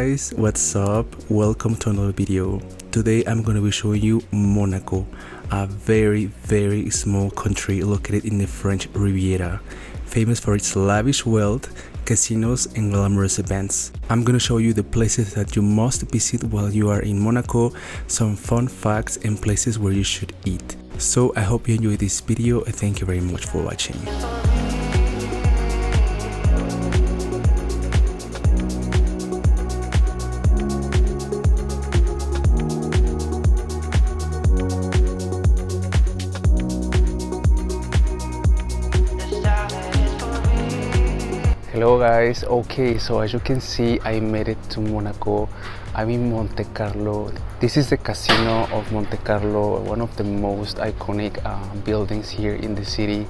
guys, what's up? Welcome to another video. Today I'm going to be showing you Monaco, a very small country located in the French Riviera, famous for its lavish wealth, casinos and glamorous events. I'm going to show you the places that you must visit while you are in Monaco, some fun facts and places where you should eat. So I hope you enjoyed this video and thank you very much for watching. Hello guys, okay, so as you can see I made it to Monaco. I'm in Monte Carlo. This is the casino of Monte Carlo, one of the most iconic buildings here in the city.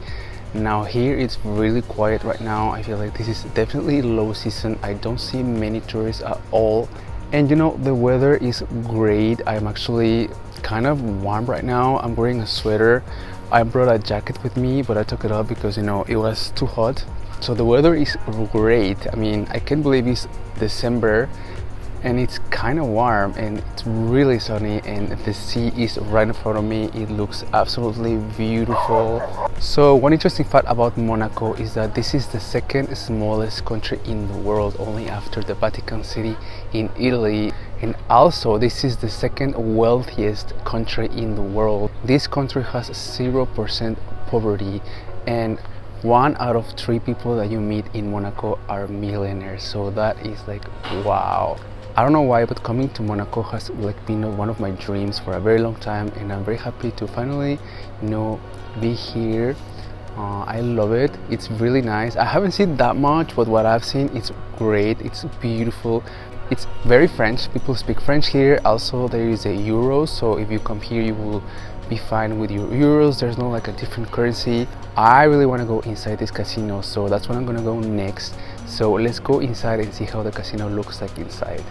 Now here it's really quiet right now. I feel like this is definitely low season. I don't see many tourists at all, and you know, the weather is great. I'm actually kind of warm right now. I'm wearing a sweater. I brought a jacket with me, but I took it off because, you know, it was too hot. So the weather is great. I mean, I can't believe it's December and it's kind of warm and it's really sunny and the sea is right in front of me. It looks absolutely beautiful. So one interesting fact about Monaco is that this is the second smallest country in the world, only after the Vatican City in Italy. And also this is the second wealthiest country in the world. This country has 0% poverty, and 1 out of 3 people that you meet in Monaco are millionaires. So that is like, wow. I don't know why, but coming to Monaco has like been one of my dreams for a very long time, and I'm very happy to finally, you know, be here. I love it. It's really nice. I haven't seen that much, but what I've seen, it's great. It's beautiful. It's very French. People speak French here. Also, there is a euro, so if you come here, you will be fine with your euros. There's no like a different currency. I really want to go inside this casino, so that's what I'm gonna go next. So let's go inside and see how the casino looks like inside.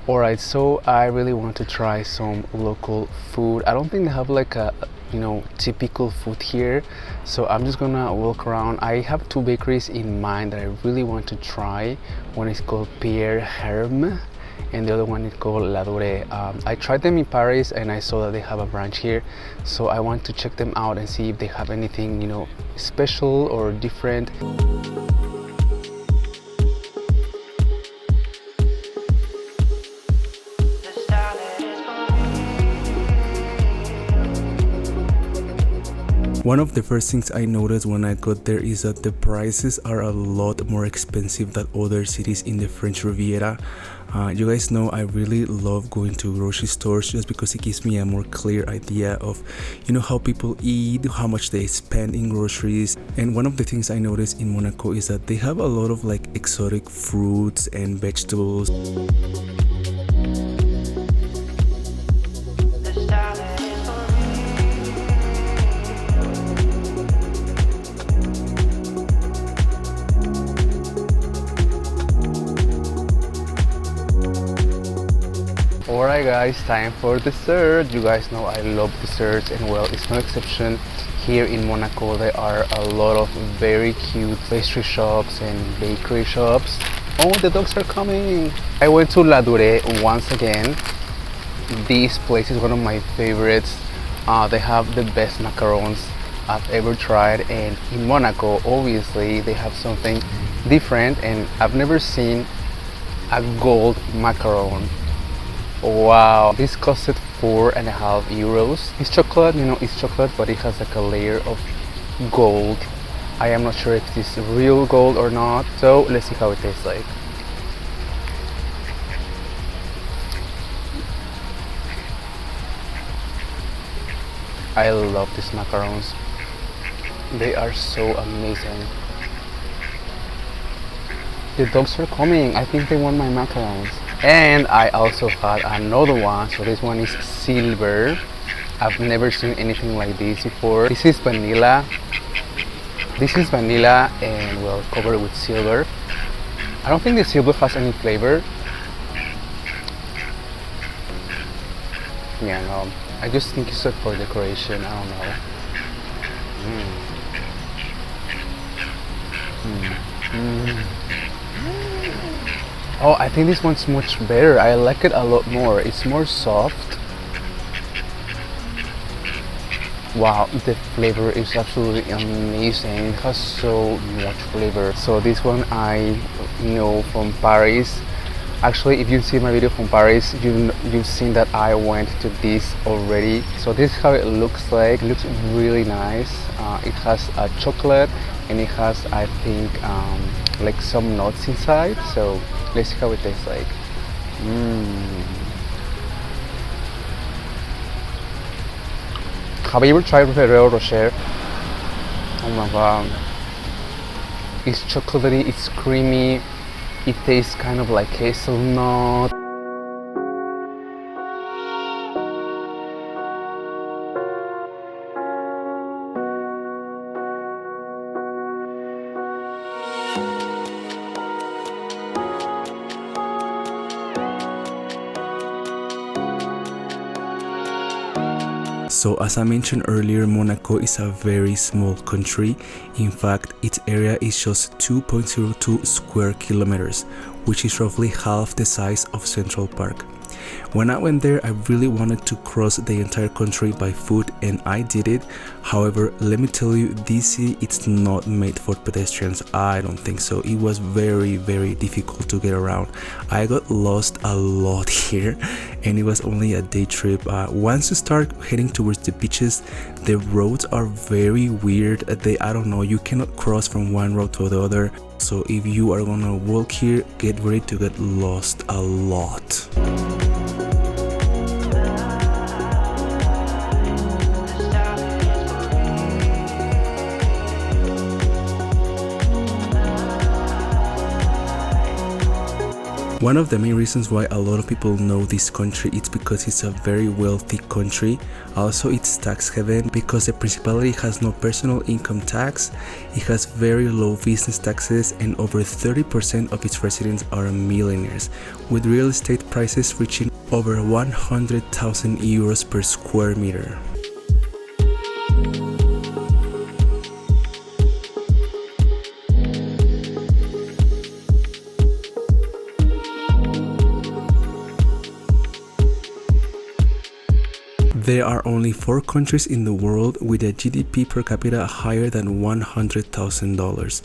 Alright, so I really want to try some local food. I don't think they have like a, you know, typical food here, so I'm just gonna walk around. I have 2 bakeries in mind that I really want to try. One is called Pierre Hermé and the other one is called Ladurée. I tried them in Paris and I saw that they have a branch here, so I want to check them out and see if they have anything, you know, special or different. One of the first things I noticed when I got there is that the prices are a lot more expensive than other cities in the French Riviera. You guys know I really love going to grocery stores just because it gives me a more clear idea of, you know, how people eat, how much they spend in groceries. And one of the things I noticed in Monaco is that they have a lot of like exotic fruits and vegetables. Alright guys, time for dessert. You guys know I love desserts, and well, it's no exception. Here in Monaco there are a lot of very cute pastry shops and bakery shops. Oh, the dogs are coming! I went to Ladurée once again. This place is one of my favorites. They have the best macarons I've ever tried, and in Monaco obviously they have something different, and I've never seen a gold macaron. Wow, this costed 4.5 euros. It's chocolate, you know, it's chocolate, but it has like a layer of gold. I am not sure if this is real gold or not, so let's see how it tastes like. I love these macarons. They are so amazing. The dogs are coming. I think they want my macarons. And I also had another one, so this one is silver. I've never seen anything like this before. This is vanilla. This is vanilla and well covered with silver. I don't think the silver has any flavor. Yeah, no, I just think it's for decoration. I don't know. Oh, I think this one's much better. I like it a lot more. It's more soft. Wow, the flavor is absolutely amazing. It has so much flavor. So this one I know from Paris. Actually, if you see my video from Paris, you've seen that I went to this already. So this is how it looks like. It looks really nice. It has a chocolate and it has, I think, like some nuts inside. So let's see how it tastes like. Have you ever tried Ferrero Rocher? Oh my god. It's chocolatey, it's creamy. It tastes kind of like hazelnut. So as I mentioned earlier, Monaco is a very small country. In fact, its area is just 2.02 square kilometers, which is roughly half the size of Central Park. When I went there, I really wanted to cross the entire country by foot and I did it. However, let me tell you, this city it's not made for pedestrians. I don't think so. It was very difficult to get around. I got lost a lot here and it was only a day trip. Once you start heading towards the beaches, the roads are very weird. I don't know, you cannot cross from one road to the other. So if you are gonna walk here, get ready to get lost a lot. One of the main reasons why a lot of people know this country is because it's a very wealthy country. Also, it's tax haven because the principality has no personal income tax. It has very low business taxes and over 30% of its residents are millionaires, with real estate prices reaching over 100,000 euros per square meter. There are only 4 countries in the world with a GDP per capita higher than $100,000.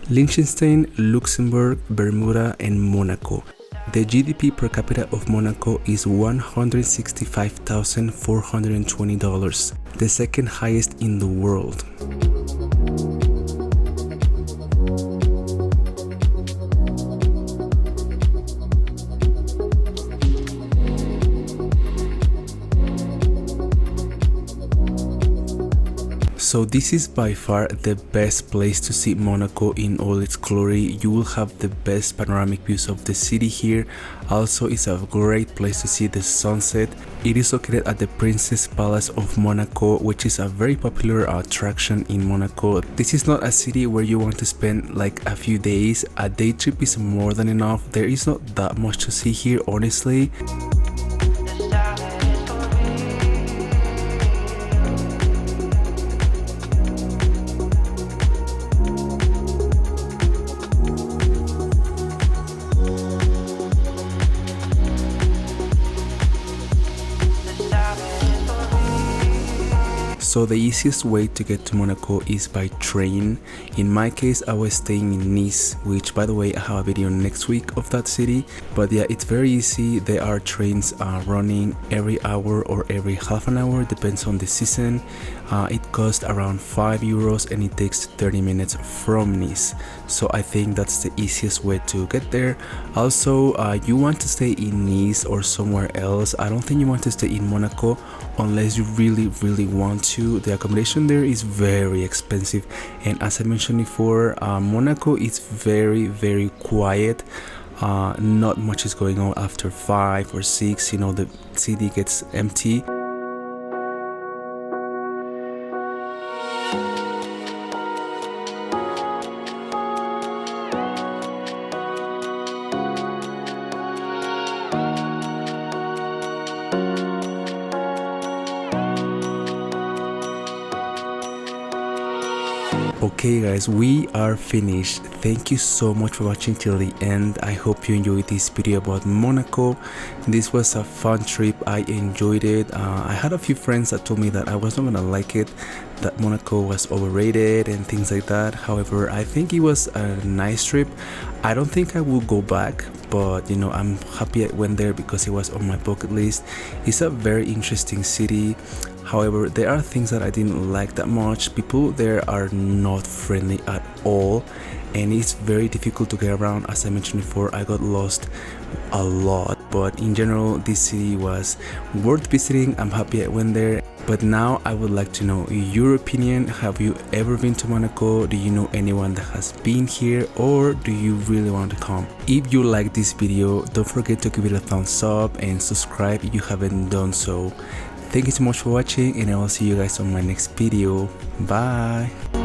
Liechtenstein, Luxembourg, Bermuda, and Monaco. The GDP per capita of Monaco is $165,420, the second highest in the world. So this is by far the best place to see Monaco in all its glory. You will have the best panoramic views of the city here. Also, it's a great place to see the sunset. It is located at the Princess Palace of Monaco, which is a very popular attraction in Monaco. This is not a city where you want to spend like a few days. A day trip is more than enough. There is not that much to see here, honestly. So the easiest way to get to Monaco is by train. In my case, I was staying in Nice, which by the way, I have a video next week of that city. But yeah, it's very easy. There are trains running every hour or every half an hour, depends on the season. It costs around 5 euros and it takes 30 minutes from Nice. So I think that's the easiest way to get there. Also, you want to stay in Nice or somewhere else. I don't think you want to stay in Monaco unless you really want to. The accommodation there is very expensive, and as I mentioned before, Monaco is very quiet. not much is going on after 5 or 6, you know, the city gets empty. Okay guys, we are finished. Thank you so much for watching till the end. I hope you enjoyed this video about Monaco. This was a fun trip. I enjoyed it. I had a few friends that told me that I wasn't gonna like it, that Monaco was overrated and things like that. However, I think it was a nice trip. I don't think I will go back, but you know, I'm happy I went there because it was on my bucket list. It's a very interesting city. However, there are things that I didn't like that much. People there are not friendly at all, and it's very difficult to get around. As I mentioned before, I got lost a lot, but in general this city was worth visiting. I'm happy I went there. But now I would like to know your opinion. Have you ever been to Monaco? Do you know anyone that has been here, or do you really want to come? If you like this video, don't forget to give it a thumbs up and subscribe if you haven't done so. Thank you so much for watching, and I will see you guys on my next video. Bye.